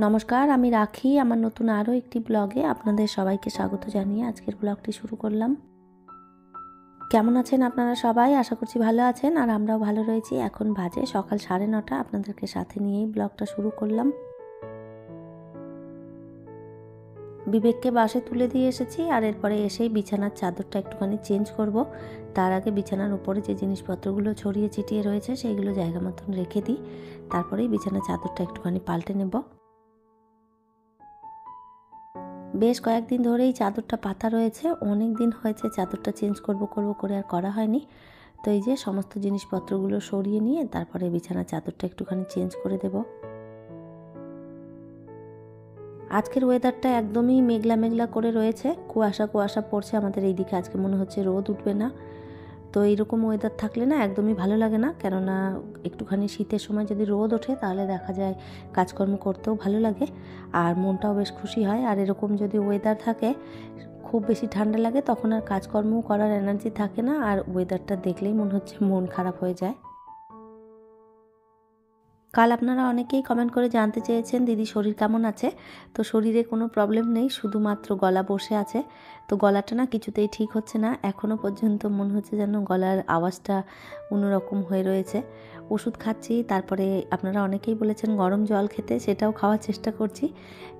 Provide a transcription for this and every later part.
নমস্কার, আমি রাখি। আমার নতুন আরও একটি ব্লগে আপনাদের সবাইকে স্বাগত জানিয়ে আজকের ব্লগটি শুরু করলাম। কেমন আছেন আপনারা সবাই? আশা করছি ভালো আছেন, আর আমরাও ভালো রয়েছি। এখন বাজে সকাল 9:30। আপনাদেরকে সাথে নিয়েই ব্লগটা শুরু করলাম। বিবেককে বাসে তুলে দিয়ে এসেছি, আর এরপরে এসেই বিছানার চাদরটা একটুখানি চেঞ্জ করব। তার আগে বিছানার উপরে যে জিনিসপত্রগুলো ছড়িয়ে ছিটিয়ে রয়েছে সেইগুলো জায়গা মতন রেখে দিই, তারপরেই বিছানার চাদরটা একটুখানি পাল্টে নেব। বেশ কয়েকদিন ধরেই চাদরটা পাতা রয়েছে, অনেক দিন হয়েছে চাদরটা চেঞ্জ করব করে আর করা হয়নি। তো এই যে সমস্ত জিনিসপত্রগুলো সরিয়ে নিয়ে তারপরে বিছানার চাদরটা একটুখানি চেঞ্জ করে দেব। আজকের ওয়েদারটা একদমই মেঘলা মেঘলা করে রয়েছে, কুয়াশা কুয়াশা পড়ছে আমাদের এইদিকে। আজকে মনে হচ্ছে রোদ উঠবে না। তো এইরকম ওয়েদার থাকলে না একদমই ভালো লাগে না, কেননা একটুখানি শীতের সময় যদি রোদ ওঠে তাহলে দেখা যায় কাজকর্ম করতেও ভালো লাগে আর মনটাও বেশ খুশি হয়। আর এরকম যদি ওয়েদার থাকে, খুব বেশি ঠান্ডা লাগে, তখন আর কাজকর্মও করার এনার্জি থাকে না, আর ওয়েদারটা দেখলেই মনে হচ্ছে মন খারাপ হয়ে যায়। কাল আপনারা অনেকেই কমেন্ট করে জানতে চেয়েছেন দিদি শরীর কেমন আছে। তো শরীরে কোনো প্রবলেম নেই, শুধুমাত্র গলা বসে আছে। তো গলাটা না কিছুতেই ঠিক হচ্ছে না, এখনও পর্যন্ত মনে হচ্ছে যেন গলার আওয়াজটা অন্যরকম হয়ে রয়েছে। ওষুধ খাচ্ছি, তারপরে আপনারা অনেকেই বলেছেন গরম জল খেতে, সেটাও খাওয়ার চেষ্টা করছি,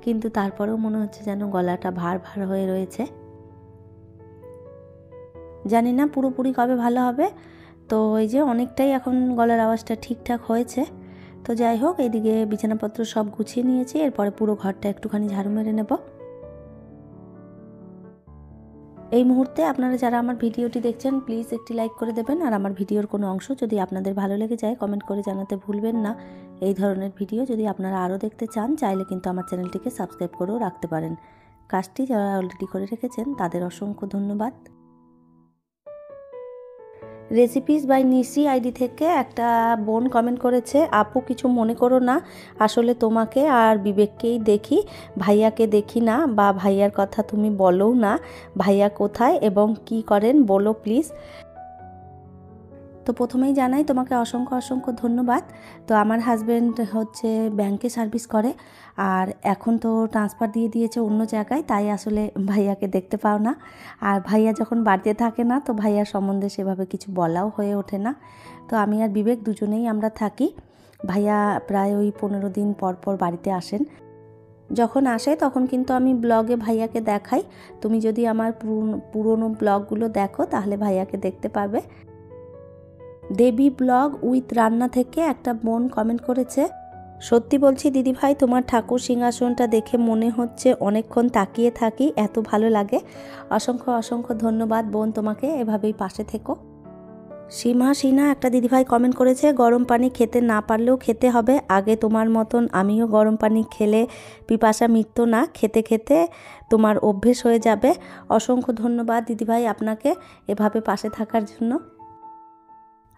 কিন্তু তারপরেও মনে হচ্ছে যেন গলাটা ভার ভার হয়ে রয়েছে। জানি না পুরোপুরি কবে ভালো হবে। তো এই যে অনেকটাই এখন গলার আওয়াজটা ঠিকঠাক হয়েছে। তো যাই হোক, এইদিকে বিছানাপত্র সব গুছিয়ে নিয়েছি, এরপরে পুরো ঘরটা একটুখানি ঝাড়ু মেরে নেব। এই মুহূর্তে আপনারা যারা আমার ভিডিওটি দেখছেন প্লিজ একটি লাইক করে দেবেন, আর আমার ভিডিওর কোনো অংশ যদি আপনাদের ভালো লেগে যায় কমেন্ট করে জানাতে ভুলবেন না। এই ধরনের ভিডিও যদি আপনারা আরও দেখতে চান চাইলে কিন্তু আমার চ্যানেলটিকে সাবস্ক্রাইব করেও রাখতে পারেন। কাজটি যারা অলরেডি করে রেখেছেন তাদের অসংখ্য ধন্যবাদ। রেসিপিস বাই নিশি আইডি থেকে একটা বোন কমেন্ট করেছে, আপু কিছু মনে করো না, আসলে তোমাকে আর বিবেককেই দেখি, ভাইয়াকে দেখি না, বা ভাইয়ার কথা তুমি বলোও না। ভাইয়া কোথায় এবং কি করেন বলো প্লিজ। তো প্রথমেই জানাই তোমাকে অসংখ্য অসংখ্য ধন্যবাদ। তো আমার হাজব্যান্ড হচ্ছে ব্যাংকে সার্ভিস করে, আর এখন তো ট্রান্সফার দিয়ে দিয়েছে অন্য জায়গায়, তাই আসলে ভাইয়াকে দেখতে পাও না। আর ভাইয়া যখন বাড়িতে থাকে না তো ভাইয়ার সম্বন্ধে সেভাবে কিছু বলাও হয়ে ওঠে না। তো আমি আর বিবেক দুজনেই আমরা থাকি। ভাইয়া প্রায় ওই 15 দিন পর পর বাড়িতে আসেন। যখন আসে তখন কিন্তু আমি ব্লগে ভাইয়াকে দেখাই। তুমি যদি আমার পুরনো ব্লগগুলো দেখো তাহলে ভাইয়াকে দেখতে পাবে। দেবী ব্লগ উইথ রান্না থেকে একটা বোন কমেন্ট করেছে, সত্যি বলছি দিদিভাই, তোমার ঠাকুর সিংহাসনটা দেখে মনে হচ্ছে অনেকক্ষণ তাকিয়ে থাকি, এত ভালো লাগে। অসংখ্য অসংখ্য ধন্যবাদ বোন তোমাকে, এভাবেই পাশে থেকো। সীমা সিনহা একটা দিদিভাই কমেন্ট করেছে, গরম পানি খেতে না পারলেও খেতে হবে, আগে তোমার মতন আমিও গরম পানি খেলে পিপাসা মিটতো না, খেতে খেতে তোমার অভ্যেস হয়ে যাবে। অসংখ্য ধন্যবাদ দিদিভাই আপনাকে এভাবে পাশে থাকার জন্য।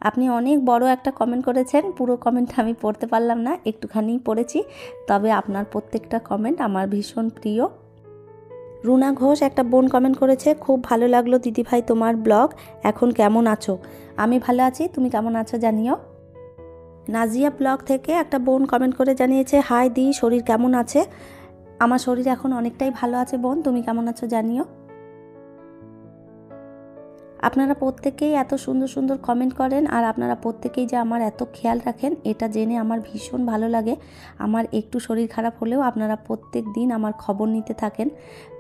আপনি অনেক বড় একটা কমেন্ট করেছেন, পুরো কমেন্ট আমি পড়তে পারলাম না, একটুখানি পড়েছি, তবে আপনার প্রত্যেকটা কমেন্ট আমার ভীষণ প্রিয়। রুনা ঘোষ একটা বোন কমেন্ট করেছে, খুব ভালো লাগলো দিদিভাই তোমার ব্লগ, এখন কেমন আছো? আমি ভালো আছি, তুমি কেমন আছো জানিও। নাজিয়া ব্লগ থেকে একটা বোন কমেন্ট করে জানিয়েছে, হাই দি, শরীর কেমন আছে? আমার শরীর এখন অনেকটাই ভালো আছে বোন, তুমি কেমন আছো জানিও। আপনারা প্রত্যেকেই এত সুন্দর সুন্দর কমেন্ট করেন, আর আপনারা প্রত্যেকেই যে আমার এত খেয়াল রাখেন এটা জেনে আমার ভীষণ ভালো লাগে। আমার একটু শরীর খারাপ হলেও আপনারা প্রত্যেক দিন আমার খবর নিতে থাকেন।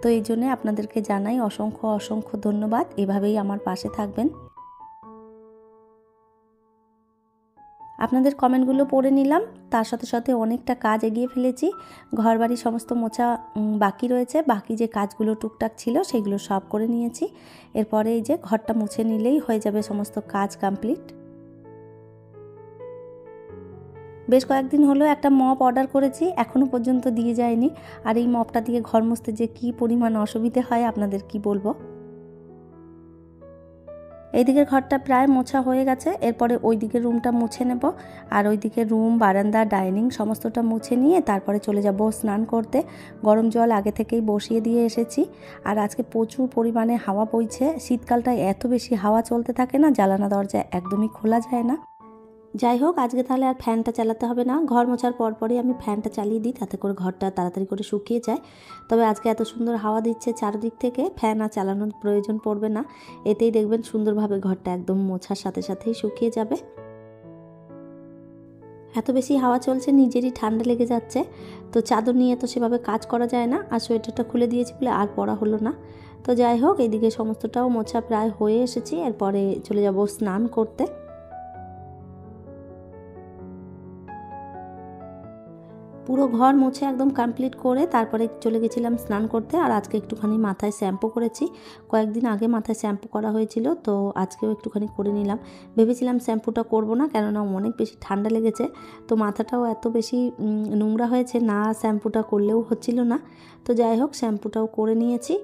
তো এই জন্যে আপনাদেরকে জানাই অসংখ্য অসংখ্য ধন্যবাদ, এভাবেই আমার পাশে থাকবেন। আপনাদের কমেন্টগুলো পড়ে নিলাম, তার সাথে সাথে অনেকটা কাজ এগিয়ে ফেলেছি। ঘরবাড়ি সমস্ত মোছা বাকি রয়েছে, বাকি যে কাজগুলো টুকটাক ছিল সেগুলো সব করে নিয়েছি। এরপরে এই যে ঘরটা মুছে নিলেই হয়ে যাবে সমস্ত কাজ কমপ্লিট। বেশ কয়েকদিন হলো একটা মপ অর্ডার করেছি, এখনও পর্যন্ত দিয়ে যায়নি। আর এই মপটা দিয়ে ঘর মুছতে যে কী পরিমাণ অসুবিধে হয় আপনাদের কি বলবো। এইদিকের ঘরটা প্রায় মোছা হয়ে গেছে, এরপরে ওই দিকের রুমটা মুছে নেব, আর ওই দিকের রুম, বারান্দা, ডাইনিং সমস্তটা মুছে নিয়ে তারপরে চলে যাব স্নান করতে। গরম জল আগে থেকেই বসিয়ে দিয়ে এসেছি। আর আজকে প্রচুর পরিমাণে হাওয়া বইছে, শীতকালটায় এত বেশি হাওয়া চলতে থাকে না, জানালা দরজা একদমই খোলা যায় না। যাই হোক, আজকে তাহলে আর ফ্যানটা চালাতে হবে না। ঘর মোছার পরপরই আমি ফ্যানটা চালিয়ে দিই, তাতে করে ঘরটা তাড়াতাড়ি করে শুকিয়ে যায়। তবে আজকে এত সুন্দর হাওয়া দিচ্ছে চারদিক থেকে, ফ্যান আর চালানোর প্রয়োজন পড়বে না। এতেই দেখবেন সুন্দরভাবে ঘরটা একদম মোছার সাথে সাথেই শুকিয়ে যাবে। এত বেশি হাওয়া চলছে, নিজেরই ঠান্ডা লেগে যাচ্ছে। তো চাদর নিয়ে তো সেভাবে কাজ করা যায় না, আর সোয়েটারটা খুলে দিয়েছি বলে আর পরা হলো না। তো যাই হোক, এইদিকে সমস্তটাও মোছা প্রায় হয়ে এসেছি, এরপরে চলে যাব স্নান করতে। পুরো ঘর মুছে একদম কমপ্লিট করে তারপরে চলে গেছিলাম স্নান করতে। আর আজকে একটুখানি মাথায় শ্যাম্পু করেছি। কয়েকদিন আগে মাথায় শ্যাম্পু করা হয়েছিল, তো আজকেও একটুখানি করে নিলাম। ভেবেছিলাম শ্যাম্পুটা করব না, কেননা অনেক বেশি ঠান্ডা লেগেছে, তো মাথাটাও এত বেশি নোংরা হয়েছে, না শ্যাম্পুটা করলেও হচ্ছিল না। তো যাই হোক, শ্যাম্পুটাও করে নিয়েছি।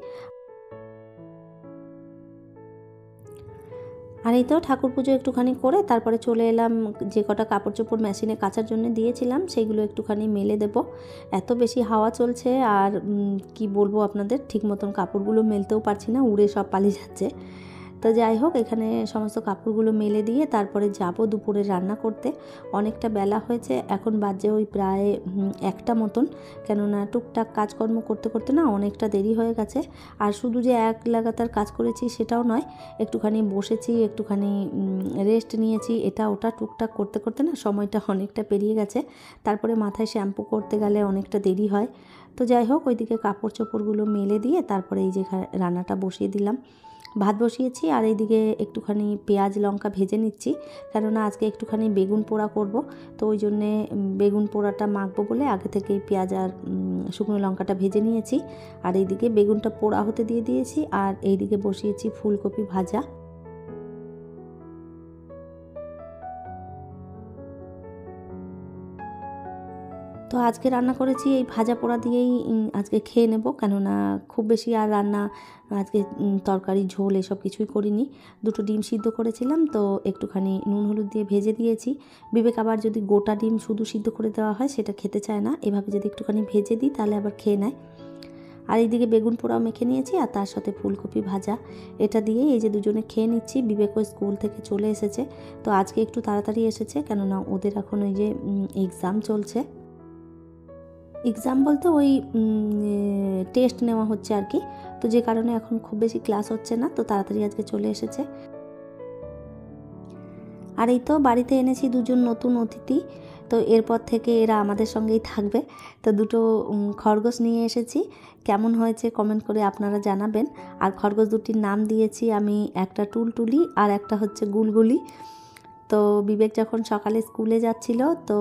আর এই তো ঠাকুর পুজো একটুখানি করে তারপরে চলে এলাম, যে কটা কাপড় চোপড় মেশিনে কাচার জন্য দিয়েছিলাম সেইগুলো একটুখানি মেলে দেব। এত বেশি হাওয়া চলছে, আর কি বলবো আপনাদের, ঠিক মতন কাপড়গুলো মেলতেও পারছি না, উড়ে সব পালিয়ে যাচ্ছে। তো যাই হোক, এখানে সমস্ত কাপড়গুলো মেলে দিয়ে তারপরে যাব দুপুরে রান্না করতে। অনেকটা বেলা হয়েছে, এখন বাজে ওই প্রায় 1টা মতন, কেননা টুকটাক কাজকর্ম করতে করতে না অনেকটা দেরি হয়ে গেছে। আর শুধু যে এক লাগাতার কাজ করেছি সেটাও নয়, একটুখানি বসেছি, একটুখানি রেস্ট নিয়েছি, এটা ওটা টুকটাক করতে করতে না সময়টা অনেকটা পেরিয়ে গেছে। তারপরে মাথায় শ্যাম্পু করতে গেলে অনেকটা দেরি হয়। তো যাই হোক, ওইদিকে কাপড় চোপড়গুলো মেলে দিয়ে তারপরে এই যে রান্নাটা বসিয়ে দিলাম। ভাত বসিয়েছি, আর এইদিকে একটুখানি পেঁয়াজ লঙ্কা ভেজে নিচ্ছি, কেননা আজকে একটুখানি বেগুন পোড়া করব। তো ওই জন্যে বেগুন পোড়াটা মাখবো বলে আগে থেকেই পেঁয়াজ আর শুকনো লঙ্কাটা ভেজে নিয়েছি। আর এইদিকে বেগুনটা পোড়া হতে দিয়ে দিয়েছি, আর এইদিকে বসিয়েছি ফুলকপি ভাজা। তো আজকে রান্না করেছি এই ভাজা পোড়া দিয়েই আজকে খেয়ে নেব, কেননা খুব বেশি আর রান্না আজকে তরকারি ঝোল এসব কিছুই করিনি। 2টো ডিম সিদ্ধ করেছিলাম, তো একটুখানি নুন হলুদ দিয়ে ভেজে দিয়েছি। বিবেক আবার যদি গোটা ডিম শুধু সিদ্ধ করে দেওয়া হয় সেটা খেতে চায় না, এভাবে যদি একটুখানি ভেজে দিই তাহলে আবার খেয়ে নেয়। আর এইদিকে বেগুন পোড়াও মেখে নিয়েছি, আর তার সাথে ফুলকপি ভাজা, এটা দিয়েই এই যে দুজনে খেয়ে নিচ্ছি। বিবেকও স্কুল থেকে চলে এসেছে, তো আজকে একটু তাড়াতাড়ি এসেছে, কেননা ওদের এখন ওই যে এক্সাম চলছে। এক্সাম বলতে ওই টেস্ট নেওয়া হচ্ছে আর কি, তো যে কারণে এখন খুব বেশি ক্লাস হচ্ছে না, তো তাড়াতাড়ি আজকে চলে এসেছে। আর এই তো বাড়িতে এনেছি 2জন নতুন অতিথি, তো এরপর থেকে এরা আমাদের সঙ্গেই থাকবে। তো 2টো খরগোশ নিয়ে এসেছি, কেমন হয়েছে কমেন্ট করে আপনারা জানাবেন। আর খরগোশ দুটির নাম দিয়েছি আমি, একটা টুলটুলি আর একটা হচ্ছে গুলগুলি। তো বিবেক যখন সকালে স্কুলে যাচ্ছিল, তো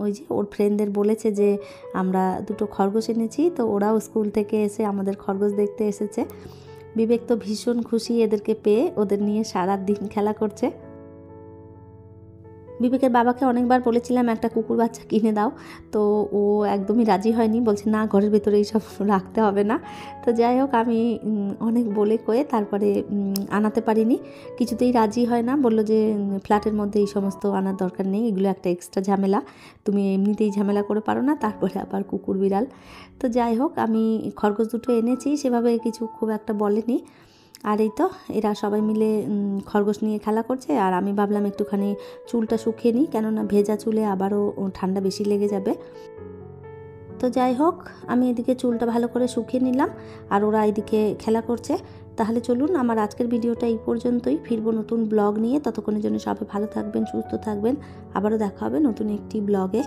ওই যে ওর ফ্রেন্ডদের বলেছে যে আমরা 2টো খরগোশ এনেছি, তো ওরাও স্কুল থেকে এসে আমাদের খরগোশ দেখতে এসেছে। বিবেক তো ভীষণ খুশি এদেরকে পেয়ে, ওদের নিয়ে সারা দিন খেলা করছে। বিবেকের বাবাকে অনেকবার বলেছিলাম একটা কুকুর বাচ্চা কিনে দাও, তো ও একদমই রাজি হয়নি, বলছে না ঘরের ভেতরে এইসব রাখতে হবে না। তো যাই হোক, আমি অনেক বলে কয়ে তারপরে আনাতে পারিনি, কিছুতেই রাজি হয় না, বললো যে ফ্ল্যাটের মধ্যে এই সমস্ত আনার দরকার নেই, এগুলো একটা এক্সট্রা ঝামেলা, তুমি এমনিতেই ঝামেলা করে পারো না, তারপরে আবার কুকুর বিড়াল। তো যাই হোক, আমি খরগোশ 2টো এনেছি, সেভাবে কিছু খুব একটা বলেনি। আর এই তো এরা সবাই মিলে খরগোশ নিয়ে খেলা করছে, আর আমি ভাবলাম একটুখানি চুলটা শুকিয়ে নিই, কেননা ভেজা চুলে আবারও ঠান্ডা বেশি লেগে যাবে। তো যাই হোক, আমি এদিকে চুলটা ভালো করে শুকিয়ে নিলাম, আর ওরা এদিকে খেলা করছে। তাহলে চলুন, আমার আজকের ভিডিওটা এই পর্যন্তই, ফিরবো নতুন ব্লগ নিয়ে। ততক্ষণের জন্য সবাই ভালো থাকবেন, সুস্থ থাকবেন, আবারও দেখা হবে নতুন একটি ব্লগে।